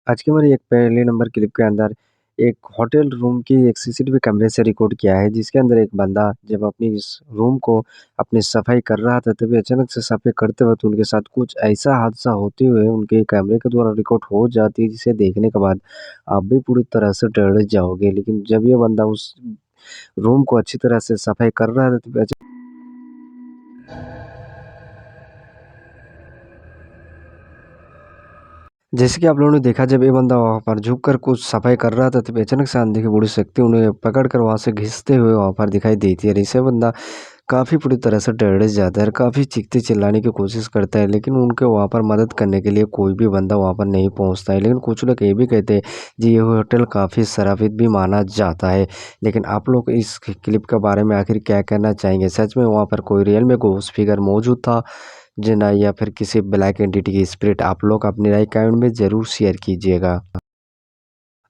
आज की हमारी एक पहले नंबर क्लिप के अंदर एक होटल रूम की एक सीसीटीवी कैमरे से रिकॉर्ड किया है जिसके अंदर एक बंदा जब अपनी इस रूम को अपनी सफाई कर रहा था तभी अचानक से सफाई करते वक्त उनके साथ कुछ ऐसा हादसा होते हुए उनके कैमरे के द्वारा रिकॉर्ड हो जाती है जिसे देखने के बाद आप भी पूरी तरह से डर जाओगे। लेकिन जब ये बंदा उस रूम को अच्छी तरह से सफाई कर रहा था तभी जैसे कि आप लोगों ने देखा जब ये बंदा वहाँ पर झुककर कुछ सफाई कर रहा था तभी अचानक से आंधी की बड़ी शक्ति उन्हें पकड़कर वहाँ से घिसते हुए वहाँ पर दिखाई देती है। और इससे बंदा काफ़ी पूरी तरह से डर जाता है और काफ़ी चीखते चिल्लाने की कोशिश करता है, लेकिन उनके वहाँ पर मदद करने के लिए कोई भी बंदा वहाँ पर नहीं पहुँचता है। लेकिन कुछ लोग ये भी कहते हैं जी ये होटल काफ़ी शराबित भी माना जाता है। लेकिन आप लोग इस क्लिप के बारे में आखिर क्या कहना चाहेंगे? सच में वहाँ पर कोई रियल में घोस्ट फिगर मौजूद था? जी ना, या फिर किसी ब्लैक एंटिटी की स्पिरिट? आप लोग अपनी राय कमेंट में ज़रूर शेयर कीजिएगा।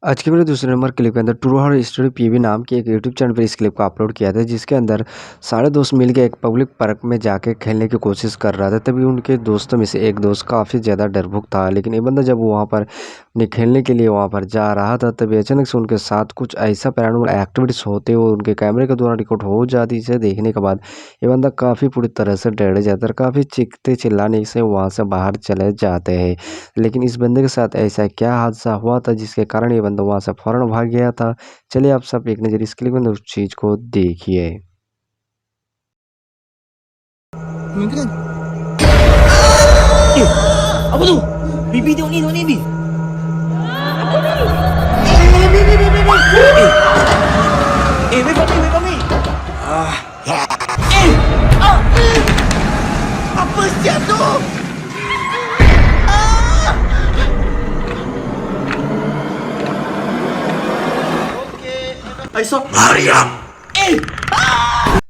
आज के मेरे दूसरे नंबर क्लिप के अंदर ट्रू हॉरर स्टोरी पीवी नाम की एक यूट्यूब चैनल पर इस क्लिप को अपलोड किया था जिसके अंदर सारे दोस्त मिलकर एक पब्लिक पार्क में जाके खेलने की कोशिश कर रहा था। तभी उनके दोस्तों में से एक दोस्त काफ़ी ज़्यादा डरपोक था, लेकिन ये बंदा जब वहाँ पर अपने खेलने के लिए वहाँ पर जा रहा था तभी अचानक से उनके साथ कुछ ऐसा पैरानॉर्मल एक्टिविटीज़ होते हुए उनके कैमरे के द्वारा रिकॉर्ड हो जाती। इसे देखने के बाद ये बंदा काफ़ी पूरी तरह से डर जाता है और काफ़ी चीखते चिल्लाने से वहाँ से बाहर चले जाते हैं। लेकिन इस बंदे के साथ ऐसा क्या हादसा हुआ था जिसके कारण ये बंदा वहाँ से फ़ौरन भाग गया था? चलिए आप सब एक नज़र इस क्लिप में उस चीज़ को देखिए। Mungkin. Eh, apa tu? Bibi tengok ni, Bi. Wait for me. Apa siap tu? I saw Mariam.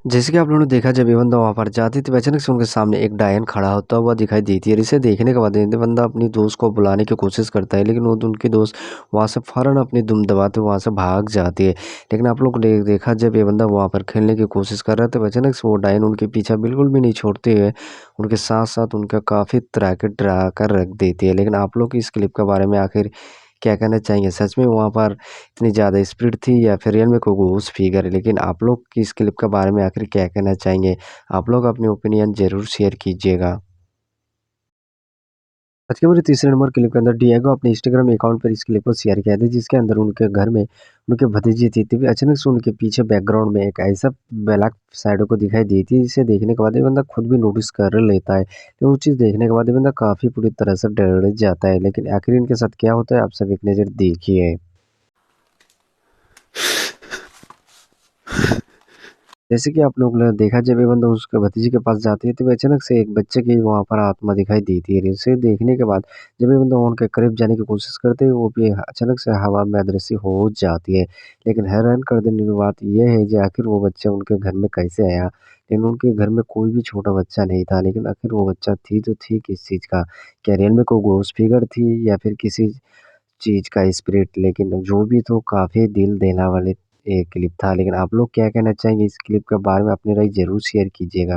जैसे कि आप लोगों ने देखा जब ये बंदा वहाँ पर जाती थी अचानक से उनके सामने एक डायन खड़ा होता हुआ दिखाई देती है। और इसे देखने के बाद ये बंदा अपनी दोस्त को बुलाने की कोशिश करता है, लेकिन वो उनकी दोस्त वहाँ से फ़ौरन अपनी दुम दबाते वहाँ से भाग जाती है। लेकिन आप लोग ने देखा जब ये बंदा वहाँ पर खेलने की कोशिश कर रहा था अचानक से वो डायन उनके पीछा बिल्कुल भी नहीं छोड़ते हुए उनके साथ साथ उनका काफ़ी डरा कर रख देती है। लेकिन आप लोग इस क्लिप के बारे में आखिर क्या कहना चाहेंगे? सच में वहाँ पर इतनी ज़्यादा स्पीड थी या फिर रियल में कोई घोस्ट फिगर है? लेकिन आप लोग की इस क्लिप के बारे में आखिर क्या कहना चाहेंगे? आप लोग अपनी ओपिनियन ज़रूर शेयर कीजिएगा। आज के मेरे तीसरे नंबर क्लिप के अंदर डिएगो अपने इंस्टाग्राम अकाउंट पर इस क्लिप को शेयर किया था जिसके अंदर उनके घर में उनके भतीजी थी तभी अचानक से उनके पीछे बैकग्राउंड में एक ऐसा ब्लैक शैडो को दिखाई दी थी जिसे देखने के बाद ये बंदा खुद भी नोटिस कर लेता है। तो वो चीज़ देखने के बाद ये बंदा काफ़ी पूरी तरह से डर जाता है। लेकिन आखिर इनके साथ क्या होता है आप सब एक नज़र देखिए। जैसे कि आप लोग ने देखा जब ये बंदा उसके भतीजे के पास जाती है तो अचानक से एक बच्चे की वहाँ पर आत्मा दिखाई देती है। इसे देखने के बाद जब ये बंदा उनके करीब जाने की कोशिश करते हैं वो भी अचानक से हवा में अदृश्य हो जाती है। लेकिन हैरान कर देने की बात यह है कि आखिर वो बच्चा उनके घर में कैसे आया? लेकिन उनके घर में कोई भी छोटा बच्चा नहीं था, लेकिन आखिर वो बच्चा थी तो थी किस चीज़ का? क्या रियल में कोई घोस्ट फिगर थी या फिर किसी चीज़ का स्पिरिट? लेकिन जो भी तो काफ़ी दिल दहला वाले क्लिप था। लेकिन आप लोग क्या कहना चाहेंगे इस क्लिप के बारे में अपनी राय ज़रूर शेयर कीजिएगा।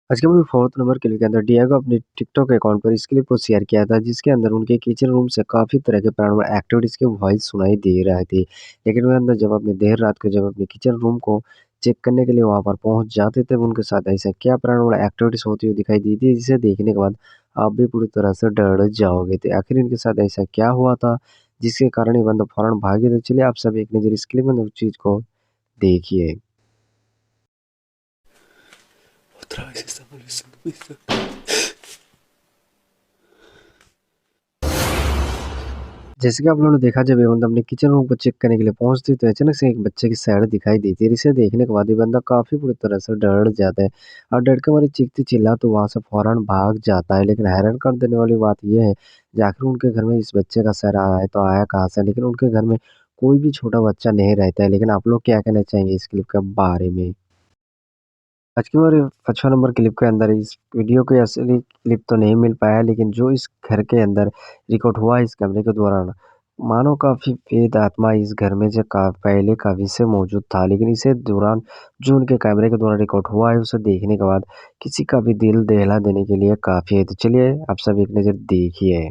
आज के मेरे 4th नंबर क्लिप के अंदर डिएगो अपने टिकटॉक अकाउंट पर इस क्लिप को शेयर किया था जिसके अंदर उनके किचन रूम से काफ़ी तरह के पैरानॉर्मल एक्टिविटीज़ की वॉइस सुनाई दे रही थी। लेकिन वह अंदर जब अपनी देर रात को जब अपने किचन रूम को चेक करने के लिए वहाँ पर पहुँच जाते थे उनके साथ ऐसा क्या पैरानॉर्मल एक्टिविटीज़ होती हुई दिखाई दी थी जिसे देखने के बाद आप भी पूरी तरह से डर जाओगे। तो आखिर इनके साथ ऐसा क्या हुआ था जिसके कारण ये बंदा फ़ौरन भागे? तो चलिए आप सब एक नज़र इस क्लिप में उस चीज़ को देखिए। Otra vez está molestando. जैसे कि आप लोगों ने देखा जब ये बंदा अपने किचन रूम को चेक करने के लिए पहुँचती तो अचानक से एक बच्चे की सैड दिखाई देती है। इसे देखने के बाद ये बंदा काफ़ी बुरी तरह से डर जाता है और डर के मारे चीखते चिल्ला तो वहाँ से फ़ौरन भाग जाता है। लेकिन हैरान कर देने वाली बात ये है कि आखिर उनके घर में इस बच्चे का सैर आया है तो आया कहाँ से? लेकिन उनके घर में कोई भी छोटा बच्चा नहीं रहता है। लेकिन आप लोग क्या कहना चाहेंगे इस क्लिप के बारे में? आज की हमारे 5वां नंबर क्लिप के अंदर इस वीडियो की असली क्लिप तो नहीं मिल पाया, लेकिन जो इस घर के अंदर रिकॉर्ड हुआ इस कैमरे के दौरान, मानो काफ़ी प्रेत आत्मा इस घर में जो पहले काफ़ी से मौजूद था। लेकिन इसे दौरान जो उनके कैमरे के द्वारा रिकॉर्ड हुआ है उसे देखने के बाद किसी का भी दिल दहला देने के लिए काफ़ी है। तो चलिए आप सब एक नज़र देखिए।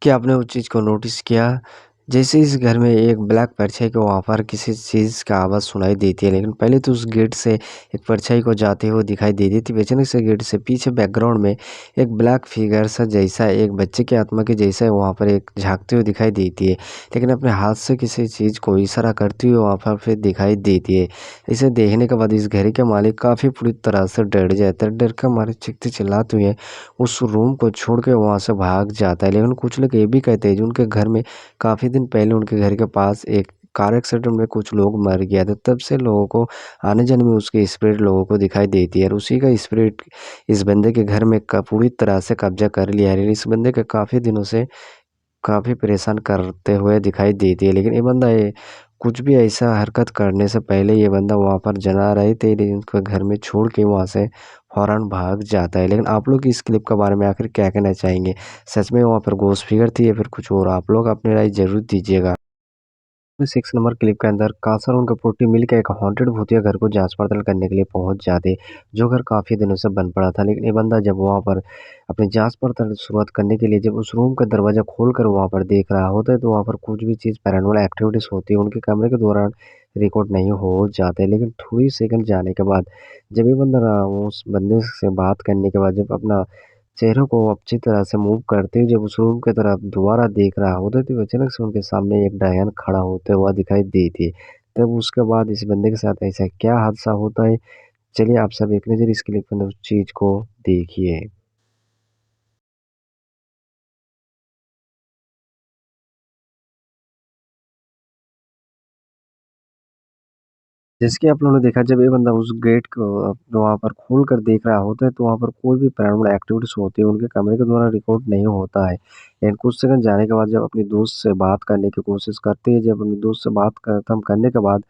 क्या आपने उस चीज़ को नोटिस किया? जैसे इस घर में एक ब्लैक परछाई को वहाँ पर किसी चीज़ का आवाज़ सुनाई देती है, लेकिन पहले तो उस गेट से एक परछाई को जाते हुए दिखाई देती थी। अचानक से गेट से पीछे बैकग्राउंड में एक ब्लैक फिगर सा जैसा एक बच्चे की आत्मा के जैसा वहाँ पर एक झाँकती हुई दिखाई देती है, लेकिन अपने हाथ से किसी चीज़ को इशारा करती हुई वहाँ पर फिर दिखाई देती है। इसे देखने के बाद इस घर के मालिक काफ़ी पूरी तरह से डर जाते हैं। डर के मारे चीखते-चिल्लाते हुए उस रूम को छोड़ के वहाँ से भाग जाता है। लेकिन कुछ लोग ये भी कहते हैं, जो उनके घर में काफ़ी दिन पहले उनके घर के पास एक कार एक्सीडेंट में कुछ लोग मर गया था। तब से लोगों को आने-जाने में उसकी स्पिरिट लोगों को दिखाई देती है, और उसी का स्पिरिट इस बंदे के घर में क पूरी तरह से कब्ज़ा कर लिया है। इस बंदे के काफ़ी दिनों से काफ़ी परेशान करते हुए दिखाई देती है। लेकिन ये बंदा ये कुछ भी ऐसा हरकत करने से पहले ये बंदा वहाँ पर जना रहे थे, लेकिन उसको घर में छोड़ के वहाँ से फ़ौरन भाग जाता है। लेकिन आप लोग इस क्लिप के बारे में आखिर क्या कहना चाहेंगे? सच में वहाँ पर घोस्ट फिगर थी या फिर कुछ और? आप लोग अपनी राय ज़रूर दीजिएगा। 6 नंबर क्लिप के अंदर कासर उनका पुट्टी मिलकर एक हॉन्टेड भूतिया घर को जांच पड़ताल करने के लिए पहुंच जाते, जो घर काफ़ी दिनों से बंद पड़ा था। लेकिन ये बंदा जब वहां पर अपनी जांच पड़ताल शुरुआत करने के लिए जब उस रूम का दरवाजा खोलकर वहां पर देख रहा होता है, तो वहां पर कुछ भी चीज़ पैरानॉर्मल एक्टिविटीज होती है उनके कमरे के दौरान रिकॉर्ड नहीं हो जाते। लेकिन थोड़ी सेकंड जाने के बाद जब ये बंदा उस बंदे से बात करने के बाद जब अपना चेहरे को अच्छी तरह से मूव करते हुए जब उस रूम की तरफ दोबारा देख रहा होता है, तो अचानक से उनके सामने एक डायन खड़ा होता हुआ दिखाई देती है। तब उसके बाद इस बंदे के साथ ऐसा क्या हादसा होता है? चलिए आप सब एक नज़र इस क्लिप के अंदर उस चीज़ को देखिए। जैसे कि आप लोगों ने देखा, जब ये बंदा उस गेट को वहाँ पर खोल कर देख रहा होता है, तो वहाँ पर कोई भी पैरानॉर्मल एक्टिविटीज़ होती है उनके कमरे के द्वारा रिकॉर्ड नहीं होता है। लेकिन कुछ सेकंड जाने के बाद जब अपनी दोस्त से बात करने की कोशिश करते हैं, जब अपनी दोस्त से बात खत्म करने के बाद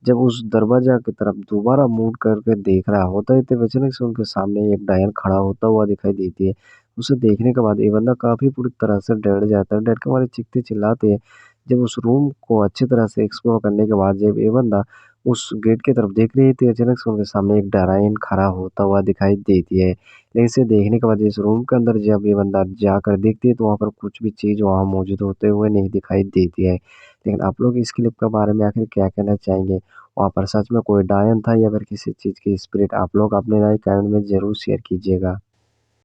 जब उस दरवाज़ा की तरफ दोबारा मुड़ करके देख रहा होता है, तब अचानक से उनके सामने एक डायन खड़ा होता हुआ दिखाई देती है। उसे देखने के बाद ये बंदा काफ़ी पूरी तरह से डर जाता है। डर के मारे चीखते-चिल्लाते हैं। जब उस रूम को अच्छी तरह से एक्सप्लोर करने के बाद जब ये बंदा उस गेट की तरफ देख रही थी, अचानक से उनके सामने एक डायन खड़ा होता हुआ दिखाई देती है। लेकिन इसे देखने के बाद इस रूम के अंदर जब ये बंदा जाकर देखती है, तो वहाँ पर कुछ भी चीज़ वहाँ मौजूद होते हुए नहीं दिखाई देती है। लेकिन आप लोग इस क्लिप के बारे में आखिर क्या कहना चाहेंगे? वहाँ पर सच में कोई डायन था या फिर किसी चीज़ की स्पिरिट? आप लोग अपनी राय कमेंट में ज़रूर शेयर कीजिएगा।